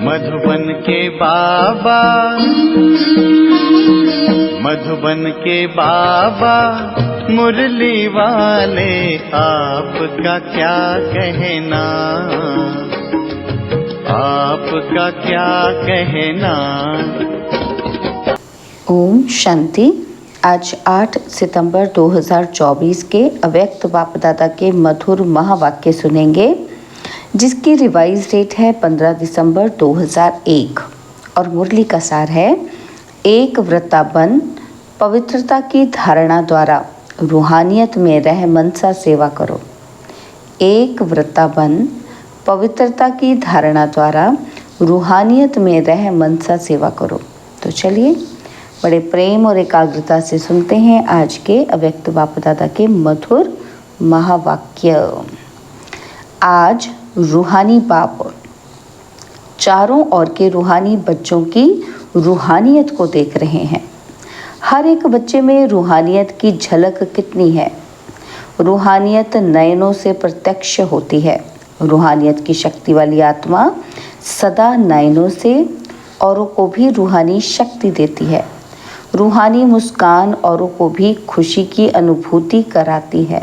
मधुबन के बाबा, मधुबन के बाबा मुरली वाले, आपका क्या कहना, आपका क्या कहना। ओम शांति। आज 8 सितंबर 2024 के अव्यक्त बाप दादा के मधुर महावाक्य सुनेंगे, जिसकी रिवाइज डेट है 15 दिसंबर 2001 और मुरली का सार है, एक वृत्ताबन पवित्रता की धारणा द्वारा रूहानियत में रह मनसा सेवा करो। एक वृत्ताबन पवित्रता की धारणा द्वारा रूहानियत में रह मनसा सेवा करो। तो चलिए बड़े प्रेम और एकाग्रता से सुनते हैं आज के अव्यक्त बाप दादा के मधुर महावाक्य। आज रूहानी बाप चारों ओर के रूहानी बच्चों की रूहानियत को देख रहे हैं। हर एक बच्चे में रूहानियत की झलक कितनी है। रूहानियत नयनों से प्रत्यक्ष होती है। रूहानियत की शक्ति वाली आत्मा सदा नयनों से औरों को भी रूहानी शक्ति देती है। रूहानी मुस्कान औरों को भी खुशी की अनुभूति कराती है।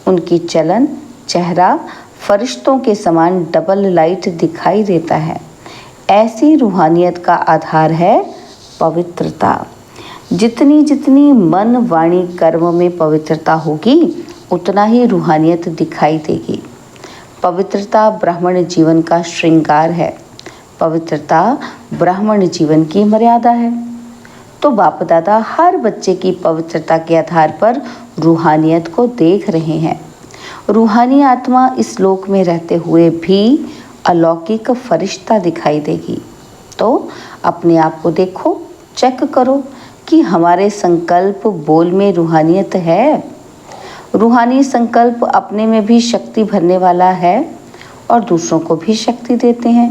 उनकी चलन चेहरा फरिश्तों के समान डबल लाइट दिखाई देता है। ऐसी रूहानियत का आधार है पवित्रता। जितनी जितनी मन वाणी कर्म में पवित्रता होगी, उतना ही रूहानियत दिखाई देगी। पवित्रता ब्राह्मण जीवन का श्रृंगार है। पवित्रता ब्राह्मण जीवन की मर्यादा है। तो बाप दादा हर बच्चे की पवित्रता के आधार पर रूहानियत को देख रहे हैं। रूहानी आत्मा इस लोक में रहते हुए भी अलौकिक फरिश्ता दिखाई देगी। तो अपने आप को देखो, चेक करो कि हमारे संकल्प बोल में रूहानियत है। रूहानी संकल्प अपने में भी शक्ति भरने वाला है और दूसरों को भी शक्ति देते हैं।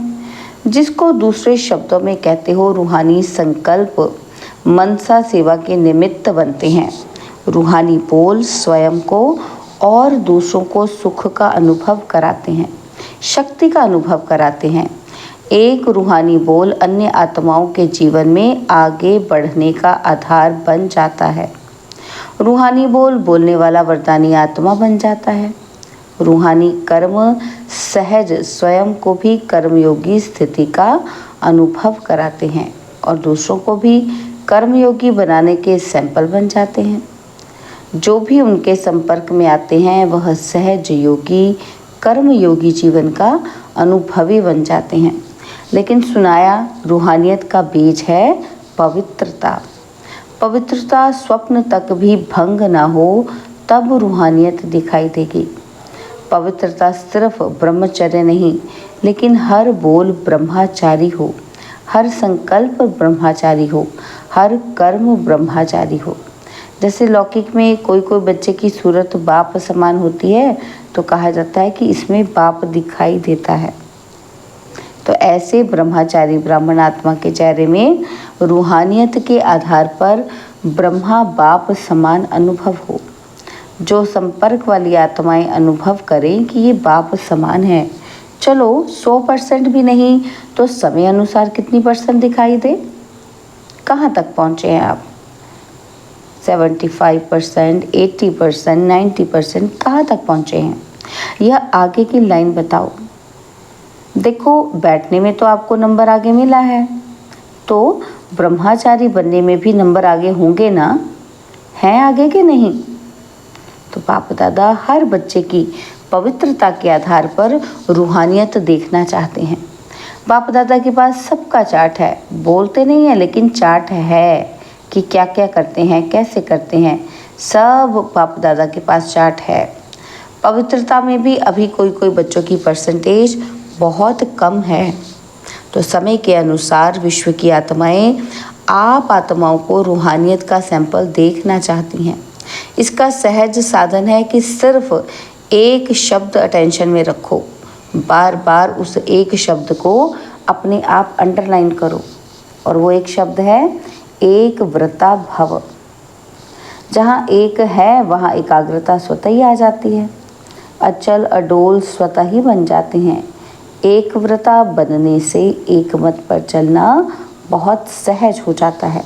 जिसको दूसरे शब्दों में कहते हो, रूहानी संकल्प मनसा सेवा के निमित्त बनते हैं। रूहानी बोल स्वयं को और दूसरों को सुख का अनुभव कराते हैं, शक्ति का अनुभव कराते हैं। एक रूहानी बोल अन्य आत्माओं के जीवन में आगे बढ़ने का आधार बन जाता है। रूहानी बोल बोलने वाला वरदानी आत्मा बन जाता है। रूहानी कर्म सहज स्वयं को भी कर्मयोगी स्थिति का अनुभव कराते हैं और दूसरों को भी कर्मयोगी बनाने के सैंपल बन जाते हैं। जो भी उनके संपर्क में आते हैं वह सहज योगी कर्मयोगी जीवन का अनुभवी बन जाते हैं। लेकिन सुनाया रूहानियत का बीज है पवित्रता। पवित्रता स्वप्न तक भी भंग ना हो तब रूहानियत दिखाई देगी। पवित्रता सिर्फ ब्रह्मचर्य नहीं, लेकिन हर बोल ब्रह्मचारी हो, हर संकल्प ब्रह्मचारी हो, हर कर्म ब्रह्मचारी हो। जैसे लौकिक में कोई कोई बच्चे की सूरत बाप समान होती है तो कहा जाता है कि इसमें बाप दिखाई देता है। तो ऐसे ब्रह्मचारी ब्राह्मण आत्मा के चेहरे में रूहानियत के आधार पर ब्रह्मा बाप समान अनुभव हो। जो संपर्क वाली आत्माएं अनुभव करें कि ये बाप समान है। चलो 100% भी नहीं तो समय अनुसार कितनी % दिखाई दे। कहाँ तक पहुँचे हैं आप? 75%, 80%, 90% कहाँ तक पहुँचे हैं? यह आगे की लाइन बताओ। देखो, बैठने में तो आपको नंबर आगे मिला है, तो ब्रह्मचारी बनने में भी नंबर आगे होंगे ना? हैं आगे के नहीं? तो बाप दादा हर बच्चे की पवित्रता के आधार पर रूहानियत देखना चाहते हैं। बाप दादा के पास सबका चार्ट है। बोलते नहीं है लेकिन चार्ट है कि क्या क्या करते हैं, कैसे करते हैं। सब बाप दादा के पास चार्ट है। पवित्रता में भी अभी कोई कोई बच्चों की % बहुत कम है। तो समय के अनुसार विश्व की आत्माएं आप आत्माओं को रूहानियत का सैंपल देखना चाहती हैं। इसका सहज साधन है कि सिर्फ एक शब्द अटेंशन में रखो। बार बार उस एक शब्द को अपने आप अंडरलाइन करो और वो एक शब्द है एक व्रता भव। जहाँ एक है वहाँ एकाग्रता स्वतः ही आ जाती है। अचल अडोल स्वतः ही बन जाते हैं। एक व्रता बनने से एक मत पर चलना बहुत सहज हो जाता है।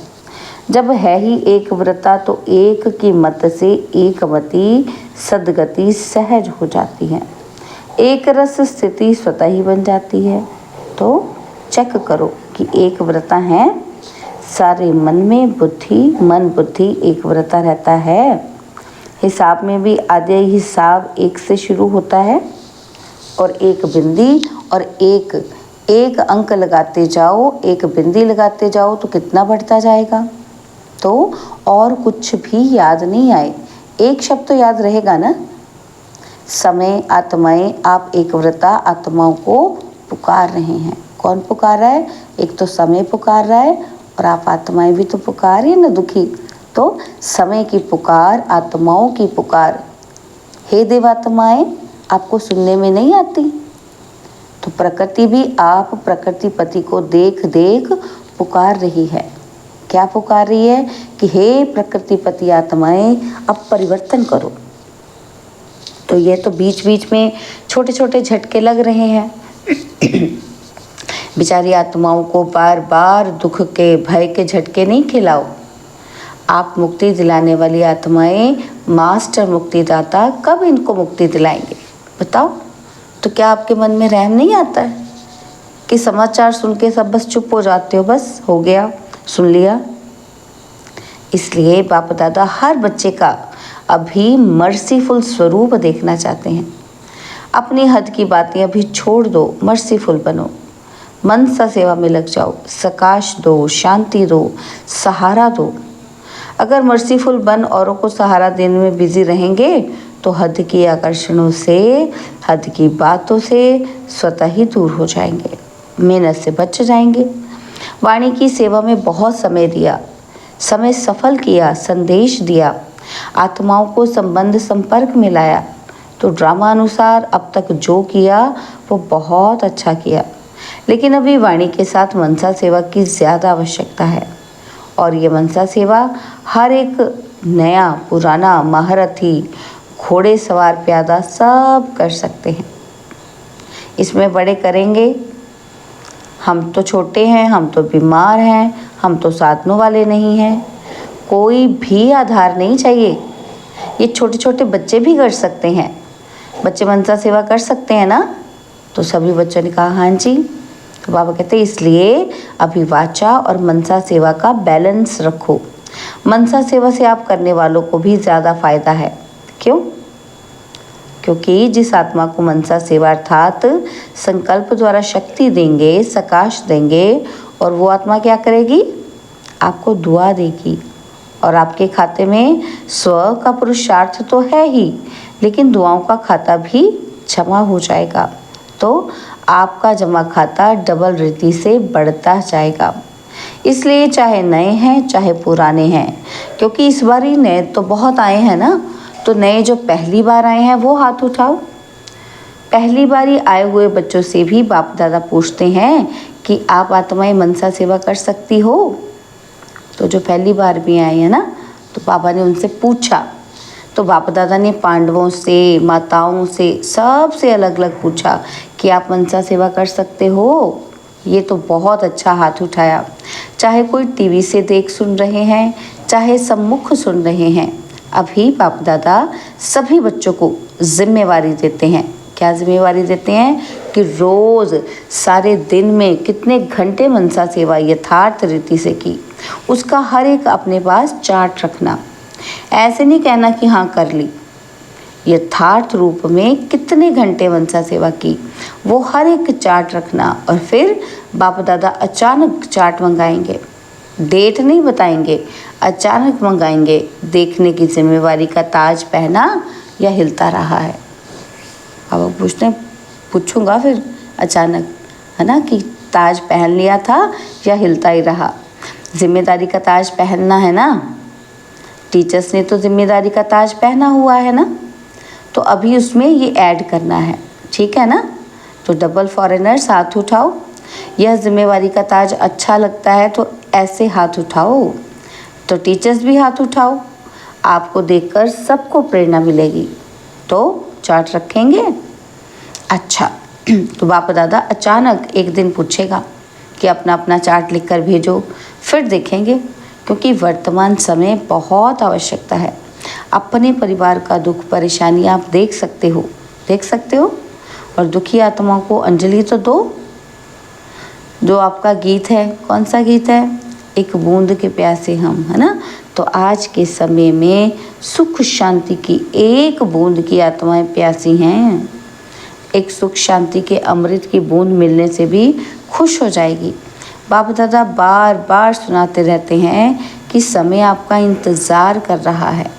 जब है ही एक व्रता तो एक की मत से एक मति सदगति सहज हो जाती है। एक रस स्थिति स्वतः ही बन जाती है। तो चेक करो कि एक व्रता है, सारे मन बुद्धि एक व्रता रहता है। हिसाब में भी आधे हिसाब एक से शुरू होता है और एक बिंदी और एक अंक लगाते जाओ, एक बिंदी लगाते जाओ तो कितना बढ़ता जाएगा। तो और कुछ भी याद नहीं आए, एक शब्द तो याद रहेगा ना। समय आत्माएं, आप एक व्रता आत्माओं को पुकार रहे हैं। कौन पुकार रहा है? एक तो समय पुकार रहा है और आप आत्माएं भी तो पुकार रही है ना, दुखी। तो समय की पुकार, आत्माओं की पुकार, हे देवात्माएं, आपको सुनने में नहीं आती? तो प्रकृति भी आप प्रकृतिपति को देख देख पुकार रही है। क्या पुकार रही है? कि हे प्रकृतिपति आत्माएं, अब परिवर्तन करो। तो ये तो बीच बीच में छोटे छोटे झटके लग रहे हैं। बेचारी आत्माओं को बार बार दुख के, भय के झटके नहीं खिलाओ। आप मुक्ति दिलाने वाली आत्माएं, मास्टर मुक्तिदाता कब इनको मुक्ति दिलाएंगे बताओ? तो क्या आपके मन में रहम नहीं आता है कि समाचार सुन के सब बस चुप हो जाते हो, बस हो गया, सुन लिया? इसलिए बाप दादा हर बच्चे का अभी मर्सीफुल स्वरूप देखना चाहते हैं। अपनी हद की बातें अभी छोड़ दो, मर्सीफुल बनो, मनसा सेवा में लग जाओ, सकाश दो, शांति दो, सहारा दो। अगर मर्सीफुल बन औरों को सहारा देने में बिजी रहेंगे तो हद की आकर्षणों से, हद की बातों से स्वतः ही दूर हो जाएंगे, मेहनत से बच जाएंगे। वाणी की सेवा में बहुत समय दिया, समय सफल किया, संदेश दिया, आत्माओं को संबंध संपर्क में लाया, तो ड्रामा अनुसार अब तक जो किया वो बहुत अच्छा किया। लेकिन अभी वाणी के साथ मनसा सेवा की ज़्यादा आवश्यकता है। और ये मनसा सेवा हर एक नया पुराना महारथी, घोड़े सवार प्यादा सब कर सकते हैं। इसमें बड़े करेंगे, हम तो छोटे हैं, हम तो बीमार हैं, हम तो साधनों वाले नहीं हैं, कोई भी आधार नहीं चाहिए। ये छोटे छोटे बच्चे भी कर सकते हैं। बच्चे मनसा सेवा कर सकते हैं ना? तो सभी बच्चों ने कहा हाँ जी। तो बाबा कहते हैं इसलिए अभी वाचा और मनसा सेवा का बैलेंस रखो। मनसा सेवा से आप करने वालों को भी ज़्यादा फायदा है। क्यों? क्योंकि जिस आत्मा को मनसा सेवा अर्थात संकल्प द्वारा शक्ति देंगे, सकाश देंगे, और वो आत्मा क्या करेगी? आपको दुआ देगी। और आपके खाते में स्व का पुरुषार्थ तो है ही, लेकिन दुआओं का खाता भी जमा हो जाएगा। तो आपका जमा खाता डबल रीति से बढ़ता जाएगा। इसलिए चाहे नए हैं चाहे पुराने हैं, क्योंकि इस बार ही नए तो बहुत आए हैं ना, तो नए जो पहली बार आए हैं वो हाथ उठाओ। पहली बार ही आए हुए बच्चों से भी बाप दादा पूछते हैं कि आप आत्माएं मनसा सेवा कर सकती हो? तो जो पहली बार भी आए हैं ना, तो बाबा ने उनसे पूछा। तो बाप दादा ने पांडवों से, माताओं से, सबसे अलग अलग पूछा कि आप मनसा सेवा कर सकते हो? ये तो बहुत अच्छा हाथ उठाया। चाहे कोई टीवी से देख सुन रहे हैं, चाहे सम्मुख सुन रहे हैं, अभी बाप दादा सभी बच्चों को जिम्मेवारी देते हैं। क्या जिम्मेवारी देते हैं? कि रोज़ सारे दिन में कितने घंटे मनसा सेवा यथार्थ रीति से की, उसका हर एक अपने पास चार्ट रखना। ऐसे नहीं कहना कि हाँ कर ली, यथार्थ रूप में कितने घंटे मनसा सेवा की, वो हर एक चार्ट रखना। और फिर बाप दादा अचानक चार्ट मंगाएंगे, डेट नहीं बताएंगे, अचानक मंगाएंगे, देखने की जिम्मेवारी का ताज पहना या हिलता रहा है। अब पूछूंगा फिर अचानक, है ना, कि ताज पहन लिया था या हिलता ही रहा। जिम्मेदारी का ताज पहनना है ना, टीचर्स ने तो जिम्मेदारी का ताज पहना हुआ है ना, तो अभी उसमें ये ऐड करना है, ठीक है ना। तो डबल फॉरेनर्स हाथ उठाओ। यह जिम्मेवारी का ताज अच्छा लगता है तो ऐसे हाथ उठाओ। तो टीचर्स भी हाथ उठाओ, आपको देखकर सबको प्रेरणा मिलेगी। तो चार्ट रखेंगे। अच्छा, तो बाप दादा अचानक एक दिन पूछेगा कि अपना अपना चार्ट लिख कर भेजो, फिर देखेंगे, क्योंकि वर्तमान समय बहुत आवश्यकता है। अपने परिवार का दुख परेशानी आप देख सकते हो, और दुखी आत्माओं को अंजलि तो दो। जो आपका गीत है, कौन सा गीत है? एक बूंद के प्यासे हम, है ना? तो आज के समय में सुख शांति की एक बूंद की आत्माएं प्यासी हैं। एक सुख शांति के अमृत की बूंद मिलने से भी खुश हो जाएगी। बाप दादा बार बार सुनाते रहते हैं कि समय आपका इंतज़ार कर रहा है।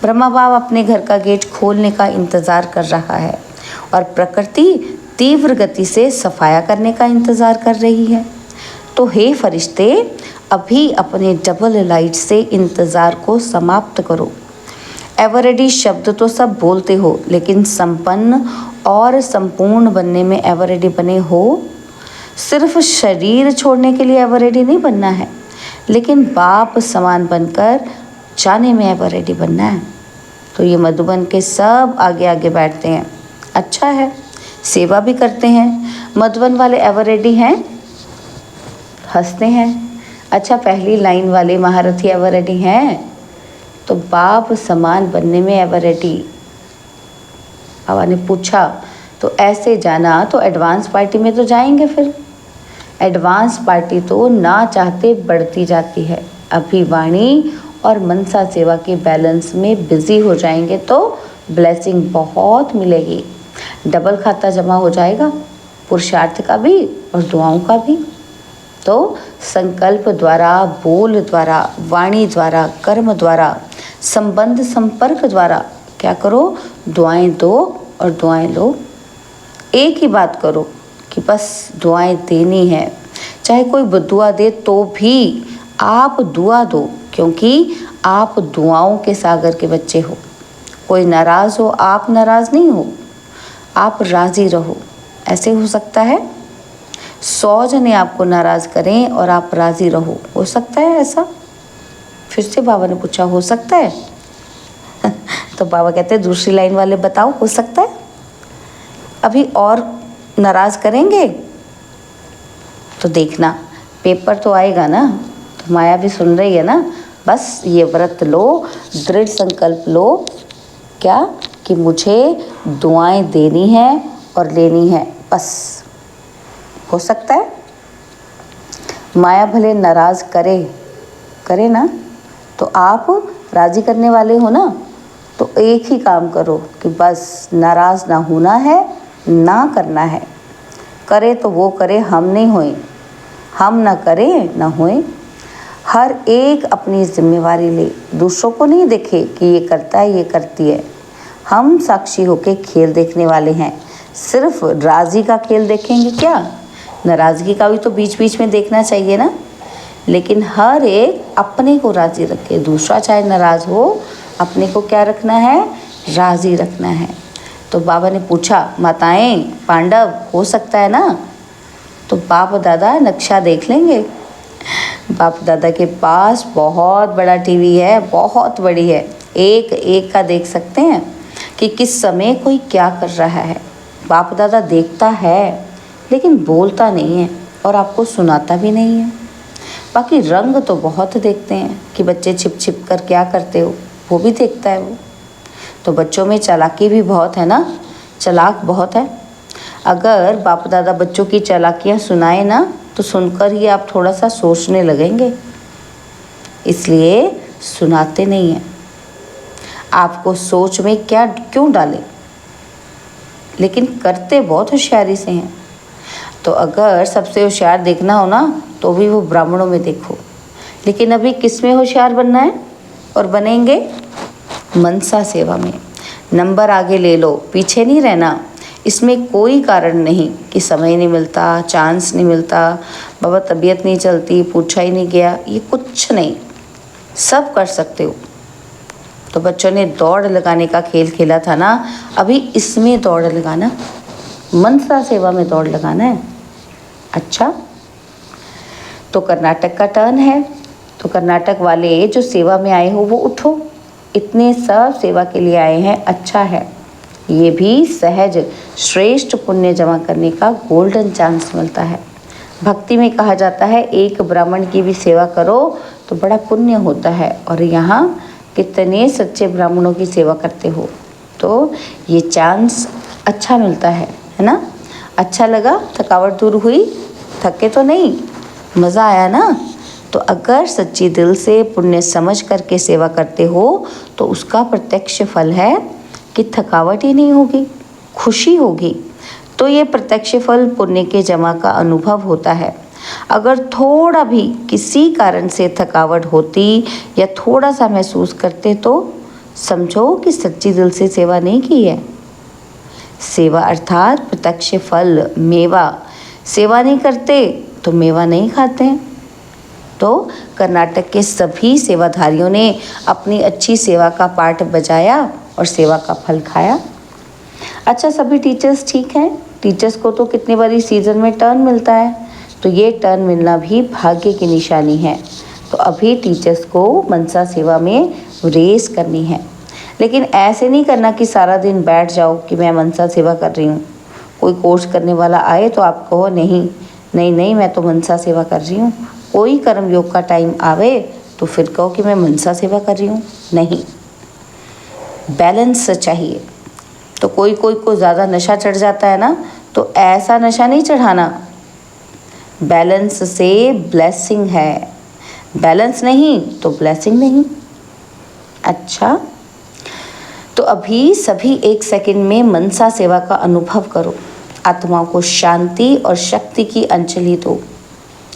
ब्रह्मा बाप अपने घर का गेट खोलने का इंतज़ार कर रहा है, और प्रकृति तीव्र गति से सफाया करने का इंतज़ार कर रही है। तो हे फरिश्ते, अभी अपने डबल लाइट से इंतज़ार को समाप्त करो। एवरेडी शब्द तो सब बोलते हो, लेकिन संपन्न और संपूर्ण बनने में एवरेडी बने हो। सिर्फ शरीर छोड़ने के लिए एवरेडी नहीं बनना है, लेकिन बाप समान बनकर जाने में एवरेडी बनना है। तो ये मधुबन के सब आगे आगे बैठते हैं, अच्छा है, सेवा भी करते हैं। मधुबन वाले एवरेडी हैं, हंसते हैं। अच्छा, पहली लाइन वाले महारथी एवरेडी हैं, तो बाप समान बनने में एवरेडी। बाबा ने पूछा तो ऐसे जाना तो एडवांस पार्टी में तो जाएंगे। फिर एडवांस पार्टी तो ना चाहते बढ़ती जाती है। अभी वाणी और मनसा सेवा के बैलेंस में बिजी हो जाएंगे तो ब्लेसिंग बहुत मिलेगी। डबल खाता जमा हो जाएगा, पुरुषार्थ का भी और दुआओं का भी। तो संकल्प द्वारा, बोल द्वारा, वाणी द्वारा, कर्म द्वारा, संबंध संपर्क द्वारा क्या करो? दुआएं दो और दुआएं लो। एक ही बात करो कि बस दुआएं देनी है। चाहे कोई बद्दुआ दे तो भी आप दुआ दो, क्योंकि आप दुआओं के सागर के बच्चे हो। कोई नाराज़ हो, आप नाराज़ नहीं हो, आप राज़ी रहो। ऐसे हो सकता है 100 जने आपको नाराज़ करें और आप राज़ी रहो, हो सकता है ऐसा? फिर से बाबा ने पूछा, हो सकता है? तो बाबा कहते हैं दूसरी लाइन वाले बताओ, हो सकता है? अभी और नाराज़ करेंगे तो देखना पेपर तो आएगा ना। तो माया भी सुन रही है ना। बस ये व्रत लो, दृढ़ संकल्प लो, क्या कि मुझे दुआएं देनी है और लेनी है, बस। हो सकता है माया भले नाराज़ करे ना, तो आप राज़ी करने वाले हो ना। तो एक ही काम करो कि बस नाराज़ ना होना है, ना करना है। करे तो वो करे, हम नहीं होए, हम ना करें ना होए। हर एक अपनी जिम्मेवारी ले, दूसरों को नहीं देखे कि ये करता है, ये करती है। हम साक्षी होके खेल देखने वाले हैं। सिर्फ राज़ी का खेल देखेंगे क्या? नाराज़गी का भी तो बीच बीच में देखना चाहिए ना। लेकिन हर एक अपने को राज़ी रखे, दूसरा चाहे नाराज़ हो, अपने को क्या रखना है? राज़ी रखना है। तो बाबा ने पूछा, माताएं, पांडव, हो सकता है ना? तो बाप दादा नक्शा देख लेंगे। बाप दादा के पास बहुत बड़ा टीवी है, बहुत बड़ी है, एक एक का देख सकते हैं कि किस समय कोई क्या कर रहा है। बाप दादा देखता है लेकिन बोलता नहीं है और आपको सुनाता भी नहीं है। बाकी रंग तो बहुत देखते हैं कि बच्चे छिप छिप कर क्या करते हो, वो भी देखता है वो। तो बच्चों में चालाकी भी बहुत है ना, चालाक बहुत है। अगर बाप दादा बच्चों की चालाकियाँ सुनाए ना, तो सुनकर ही आप थोड़ा सा सोचने लगेंगे, इसलिए सुनाते नहीं हैं। आपको सोच में क्या क्यों डालें, लेकिन करते बहुत होशियारी से हैं। तो अगर सबसे होशियार देखना हो ना, तो भी वो ब्राह्मणों में देखो। लेकिन अभी किस में होशियार बनना है? और बनेंगे मनसा सेवा में। नंबर आगे ले लो, पीछे नहीं रहना। इसमें कोई कारण नहीं कि समय नहीं मिलता, चांस नहीं मिलता, बाबा तबीयत नहीं चलती, पूछा ही नहीं गया, ये कुछ नहीं, सब कर सकते हो। तो बच्चों ने दौड़ लगाने का खेल खेला था ना, अभी इसमें दौड़ लगाना, मनसा सेवा में दौड़ लगाना है। अच्छा, तो कर्नाटक का टर्न है। तो कर्नाटक वाले जो सेवा में आए हो वो उठो, इतने सब सेवा के लिए आए हैं, अच्छा है। ये भी सहज श्रेष्ठ पुण्य जमा करने का गोल्डन चांस मिलता है। भक्ति में कहा जाता है एक ब्राह्मण की भी सेवा करो तो बड़ा पुण्य होता है, और यहाँ कितने सच्चे ब्राह्मणों की सेवा करते हो तो ये चांस अच्छा मिलता है ना। अच्छा लगा, थकावट दूर हुई, थके तो नहीं, मज़ा आया ना। तो अगर सच्ची दिल से पुण्य समझ करके सेवा करते हो तो उसका प्रत्यक्ष फल है कि थकावट ही नहीं होगी, खुशी होगी। तो ये प्रत्यक्ष फल पुण्य के जमा का अनुभव होता है। अगर थोड़ा भी किसी कारण से थकावट होती या थोड़ा सा महसूस करते तो समझो कि सच्ची दिल से सेवा नहीं की है। सेवा अर्थात प्रत्यक्ष फल, मेवा। सेवा नहीं करते तो मेवा नहीं खाते हैं। तो कर्नाटक के सभी सेवाधारियों ने अपनी अच्छी सेवा का पाठ बजाया और सेवा का फल खाया। अच्छा, सभी टीचर्स ठीक हैं? टीचर्स को तो कितनी बारी सीज़न में टर्न मिलता है, तो ये टर्न मिलना भी भाग्य की निशानी है। तो अभी टीचर्स को मनसा सेवा में रेस करनी है, लेकिन ऐसे नहीं करना कि सारा दिन बैठ जाओ कि मैं मनसा सेवा कर रही हूँ। कोई कोर्स करने वाला आए तो आप कहो नहीं नहीं नहीं, मैं तो मनसा सेवा कर रही हूँ। कोई कर्म योग का टाइम आवे तो फिर कहो कि मैं मनसा सेवा कर रही हूँ। नहीं, बैलेंस चाहिए। तो कोई को ज़्यादा नशा चढ़ जाता है ना, तो ऐसा नशा नहीं चढ़ाना। बैलेंस से ब्लेसिंग है, बैलेंस नहीं तो ब्लेसिंग नहीं। अच्छा, तो अभी सभी 1 सेकंड में मनसा सेवा का अनुभव करो। आत्मा को शांति और शक्ति की अंजलि दो।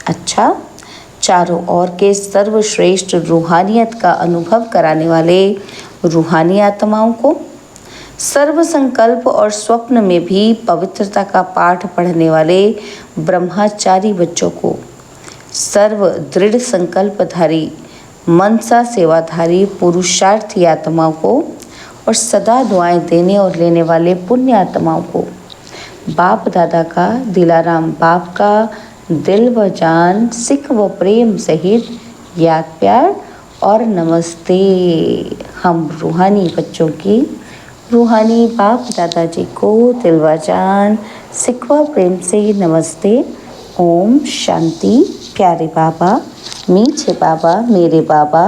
अच्छा, चारों ओर के सर्वश्रेष्ठ रूहानियत का अनुभव कराने वाले रूहानी आत्माओं को, सर्व संकल्प और स्वप्न में भी पवित्रता का पाठ पढ़ने वाले ब्रह्मचारी बच्चों को, सर्व दृढ़ संकल्पधारी मनसा सेवाधारी पुरुषार्थी आत्माओं को, और सदा दुआएं देने और लेने वाले पुण्य आत्माओं को बाप दादा का, दिलाराम बाप का दिल व जान, सिख व प्रेम सहित याद प्यार और नमस्ते। हम रूहानी बच्चों की रूहानी बाप दादाजी को दिल व जान, सिख व प्रेम से नमस्ते। ओम शांति। प्यारे बाबा, मीठे बाबा, मेरे बाबा,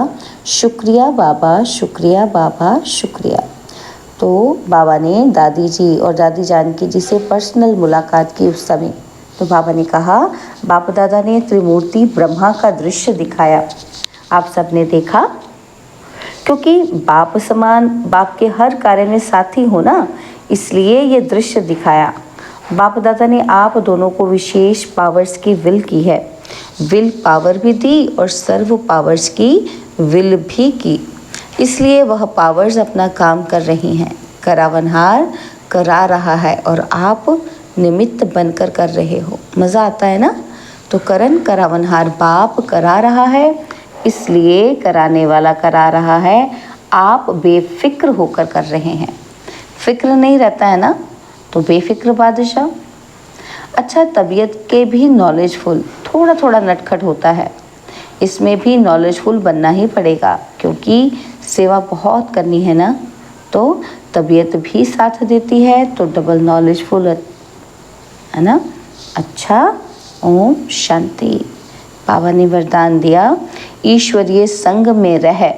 शुक्रिया बाबा, शुक्रिया बाबा, शुक्रिया। तो बाबा ने दादी जी और दादी जानकी जी से पर्सनल मुलाकात की उस समय। तो बाबा ने कहा, बाप दादा ने त्रिमूर्ति ब्रह्मा का दृश्य दिखाया। आप सबने देखा, क्योंकि बाप समान, बाप के हर कार्य में साथी हो ना, इसलिए ये दृश्य दिखाया। बाप दादा ने आप दोनों को विशेष पावर्स की विल की है, विल पावर भी दी और सर्व पावर्स की विल भी की, इसलिए वह पावर्स अपना काम कर रही हैं। करावनहार करा रहा है और आप निमित्त बनकर कर रहे हो। मज़ा आता है ना। तो करण करावनहार बाप करा रहा है, इसलिए कराने वाला करा रहा है। आप बेफिक्र होकर कर रहे हैं। फिक्र नहीं रहता है ना, तो बेफिक्र बादशाह। अच्छा, तबीयत के भी नॉलेजफुल, थोड़ा थोड़ा नटखट होता है, इसमें भी नॉलेजफुल बनना ही पड़ेगा, क्योंकि सेवा बहुत करनी है ना। तो तबीयत भी साथ देती है, तो डबल नॉलेजफुल है ना। अच्छा, ओम शांति। बाबा ने वरदान दिया, ईश्वरीय संग में रह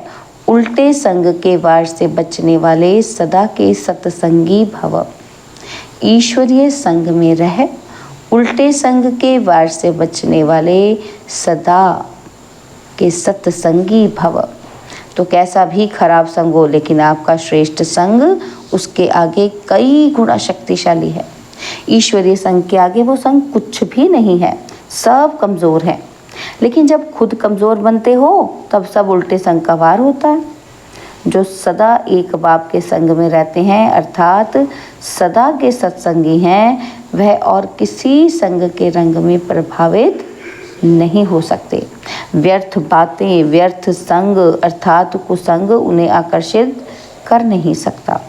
उल्टे संग के वार से बचने वाले सदा के सत्संगी भव। ईश्वरीय संग में रह उल्टे संग के वार से बचने वाले सदा के सत्संगी भव। तो कैसा भी खराब संग हो, लेकिन आपका श्रेष्ठ संग उसके आगे कई गुना शक्तिशाली है। ईश्वरीय संग के आगे वो संग कुछ भी नहीं है, सब कमज़ोर हैं। लेकिन जब खुद कमज़ोर बनते हो तब सब उल्टे संग का वार होता है। जो सदा एक बाप के संग में रहते हैं, अर्थात सदा के सत्संगी हैं, वह और किसी संग के रंग में प्रभावित नहीं हो सकते। व्यर्थ बातें, व्यर्थ संग अर्थात कुसंग उन्हें आकर्षित कर नहीं सकता।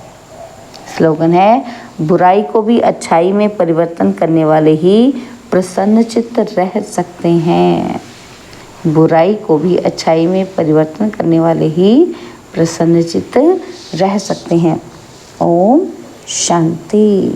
स्लोगन है, बुराई को भी अच्छाई में परिवर्तन करने वाले ही प्रसन्न चित्त रह सकते हैं। बुराई को भी अच्छाई में परिवर्तन करने वाले ही प्रसन्न चित्त रह सकते हैं। ओम शांति।